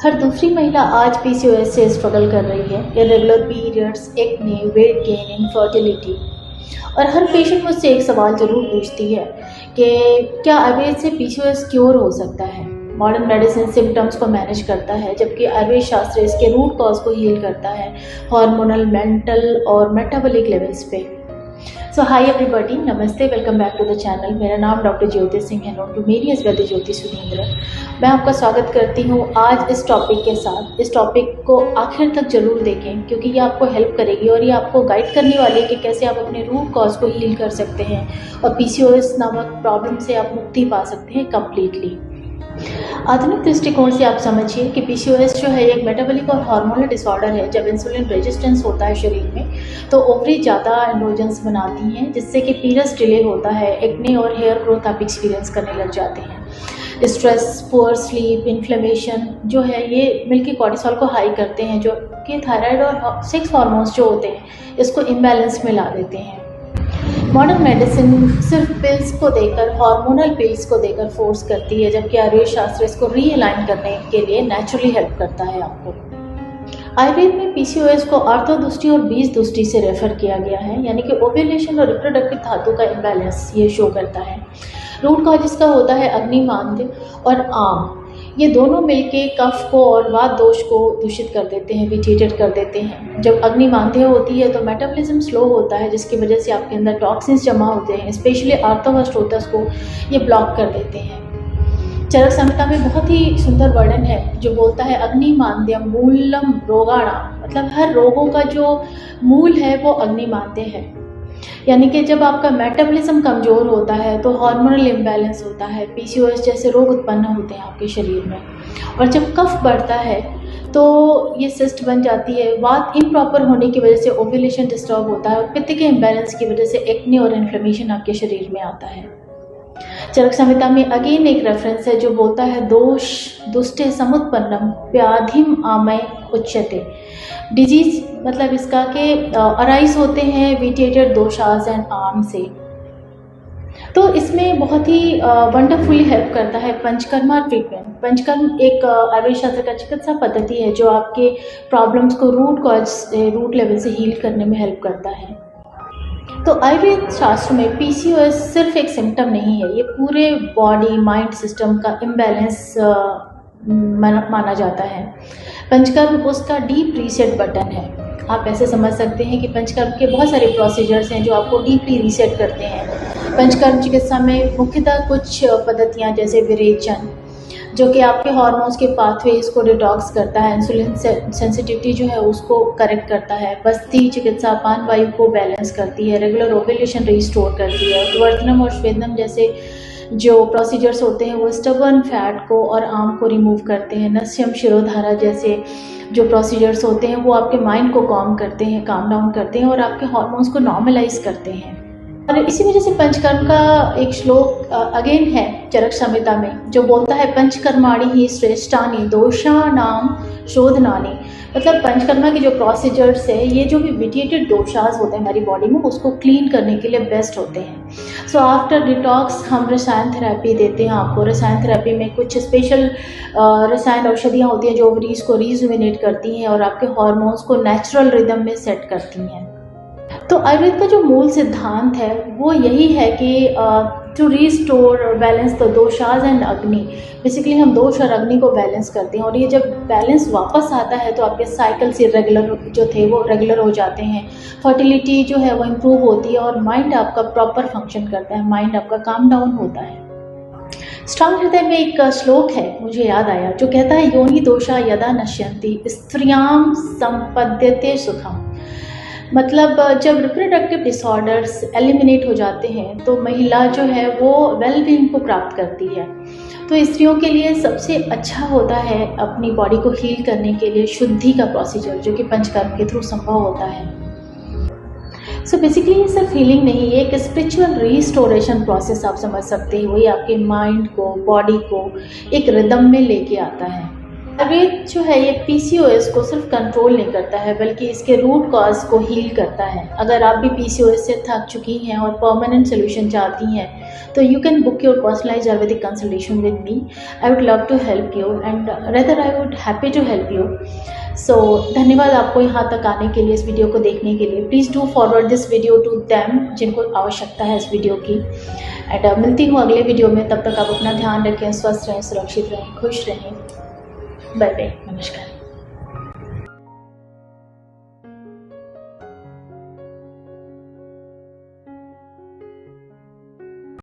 हर दूसरी महिला आज पीसीओएस से स्ट्रगल कर रही है। Irregular periods, acne, weight gain, infertility. और हर पेशेंट मुझसे एक सवाल ज़रूर पूछती है कि क्या आयुर्वेद से पीसीओएस क्योर हो सकता है। मॉडर्न मेडिसिन सिम्टम्स को मैनेज करता है, जबकि आयुर्वेद शास्त्र इसके रूट कॉज को हील करता है, हार्मोनल, मेंटल और मेटाबॉलिक लेवल्स पे। सो हाय एवरीबॉडी, नमस्ते, welcome back to the channel. मेरा नाम डॉक्टर ज्योति सिंह है, नोन टू मेरी एज वैद्य ज्योति सुरेंद्र। मैं आपका स्वागत करती हूँ आज इस टॉपिक के साथ। इस टॉपिक को आखिर तक जरूर देखें, क्योंकि ये आपको हेल्प करेगी और ये आपको गाइड करने वाली है कि कैसे आप अपने रूट कॉज को हील कर सकते हैं और पीसीओएस नामक प्रॉब्लम से आप मुक्ति पा सकते हैं कम्प्लीटली। आधुनिक दृष्टिकोण से आप समझिए कि पीसीओएस जो है एक मेटाबॉलिक और हार्मोनल डिसऑर्डर है। जब इंसुलिन रेजिस्टेंस होता है शरीर में तो ओवरी ज़्यादा एंड्रोजन्स बनाती हैं, जिससे कि पीरियड्स डिले होता है, एक्ने और हेयर ग्रोथ आप एक्सपीरियंस करने लग जाते हैं। स्ट्रेस, पुअर स्लीप, इन्फ्लेमेशन जो है ये मिलकर कॉर्टिसोल को हाई करते हैं, जो कि थायराइड और सेक्स हार्मोन्स जो होते हैं इसको इम्बैलेंस में ला देते हैं। मॉडर्न मेडिसिन सिर्फ पिल्स को देकर, हार्मोनल पिल्स को देकर फोर्स करती है, जबकि आयुर्वेद शास्त्र इसको रीअलाइन करने के लिए नेचुरली हेल्प करता है आपको। आयुर्वेद में पीसीओएस को आर्थोदृष्टि और बीज दृष्टि से रेफर किया गया है, यानी कि ओव्यूलेशन और रिप्रोडक्टिव धातु का इम्बैलेंस ये शो करता है। रूट कॉज इसका होता है अग्निमांद्य और आम। ये दोनों मिलके कफ को और वात दोष को दूषित कर देते हैं, विटेटेड कर देते हैं। जब अग्निमांद्य होती है तो मेटाबॉलिज्म स्लो होता है, जिसकी वजह से आपके अंदर टॉक्सिन्स जमा होते हैं, स्पेशली आर्थो व स्ट्रोटस को ये ब्लॉक कर देते हैं। चरक संहिता में बहुत ही सुंदर वर्णन है जो बोलता है अग्निमांद्यम मूलम रोगाणाम, मतलब हर रोगों का जो मूल है वो अग्निमांद्य है। यानी कि जब आपका मेटाबॉलिज्म कमज़ोर होता है तो हार्मोनल इम्बैलेंस होता है, पीसीओएस जैसे रोग उत्पन्न होते हैं आपके शरीर में। और जब कफ बढ़ता है तो ये सिस्ट बन जाती है। वात इम्प्रॉपर होने की वजह से ओव्यूलेशन डिस्टर्ब होता है और पित्त के इम्बैलेंस की वजह से एक्ने और इन्फ्लेमेशन आपके शरीर में आता है। चरक संहिता में अगेन एक रेफरेंस है जो बोलता है दोष दुष्टे समुत्पन्नम व्याधिम आमय उच्यते। डिजीज मतलब इसका के अराइज होते हैं विटेटेड दोषास एंड आर्म से। तो इसमें बहुत ही वंडरफुली हेल्प करता है पंचकर्मा ट्रीटमेंट। पंचकर्म एक आयुर्वेद शास्त्र का चिकित्सा पद्धति है जो आपके प्रॉब्लम्स को रूट कॉज रूट लेवल से हील करने में हेल्प करता है। तो आयुर्वेद शास्त्र में पीसीओएस सिर्फ एक सिम्टम नहीं है, ये पूरे बॉडी माइंड सिस्टम का इम्बैलेंस माना जाता है। पंचकर्म उसका डीप रीसेट बटन है। आप ऐसे समझ सकते हैं कि पंचकर्म के बहुत सारे प्रोसीजर्स हैं जो आपको डीपली रीसेट करते हैं। पंचकर्म चिकित्सा में मुख्यतः कुछ पद्धतियां जैसे विरेचन, जो कि आपके हार्मोन्स के पाथवेज को डिटॉक्स करता है, इंसुलिन सेंसिटिविटी जो है उसको करेक्ट करता है। बस्ती चिकित्सा पान वायु को बैलेंस करती है, रेगुलर ओव्यूलेशन रिस्टोर करती है। द्विवर्तनम और श्वेदनम जैसे जो प्रोसीजर्स होते हैं वो स्टबर्न फैट को और आम को रिमूव करते हैं। नस्यम शिरोधारा जैसे जो प्रोसीजर्स होते हैं वो आपके माइंड को काम करते हैं, काम डाउन करते हैं और आपके हार्मोन्स को नॉर्मलाइज करते हैं। और इसी वजह से पंचकर्म का एक श्लोक अगेन है चरक संहिता में जो बोलता है पंचकर्माणि ही श्रेष्ठानि दोषानाम शोधनानि। मतलब पंचकर्मा के जो प्रोसीजर्स है ये जो भी विटेटेड दोषास होते हैं हमारी बॉडी में उसको क्लीन करने के लिए बेस्ट होते हैं। सो आफ्टर डिटॉक्स हम रसायन थेरेपी देते हैं आपको। रसायन थेरेपी में कुछ स्पेशल रसायन औषधियाँ होती हैं जो ओवरीज को रिजुविनेट करती हैं और आपके हार्मोन्स को नेचुरल रिदम में सेट करती हैं। तो आयुर्वेद का जो मूल सिद्धांत है वो यही है कि to restore balance the doshas and agni. Basically हम दोष और अग्नि को बैलेंस करते हैं और ये जब बैलेंस वापस आता है तो आपके साइकिल्स इरेगुलर जो थे वो रेगुलर हो जाते हैं, फर्टिलिटी जो है वो इम्प्रूव होती है और माइंड आपका प्रॉपर फंक्शन करता है, माइंड आपका काम डाउन होता है। स्ट्रांग हृदय में एक श्लोक है मुझे याद आया जो कहता है योनि दोषा यदा नश्यन्ति स्त्रियां संपद्यते सुखम। मतलब जब रिप्रोडक्टिव डिसऑर्डर्स एलिमिनेट हो जाते हैं तो महिला जो है वो वेलबींग को प्राप्त करती है। तो स्त्रियों के लिए सबसे अच्छा होता है अपनी बॉडी को हील करने के लिए शुद्धि का प्रोसीजर जो कि पंचकर्म के थ्रू संभव होता है। सो बेसिकली ये सिर्फ हीलिंग नहीं है, एक स्पिरिचुअल रिस्टोरेशन प्रोसेस आप समझ सकते हैं। वही आपके माइंड को, बॉडी को एक रिदम में लेके आता है। आयुर्वेद जो है ये पीसीओएस को सिर्फ कंट्रोल नहीं करता है बल्कि इसके रूट कॉज को हील करता है। अगर आप भी पीसीओएस से थक चुकी हैं और परमानेंट सोल्यूशन चाहती हैं तो you can book your personalised Ayurvedic consultation with me. I would love to help you and rather I would happy to help you. So धन्यवाद आपको यहाँ तक आने के लिए, इस वीडियो को देखने के लिए। Please do forward this video to them जिनको आवश्यकता है इस वीडियो की। एंड मिलती हूँ अगले वीडियो में, तब तक आप अपना ध्यान रखें, स्वस्थ रहें, सुरक्षित रहें, खुश रहें। बाय बाय, नमस्कार।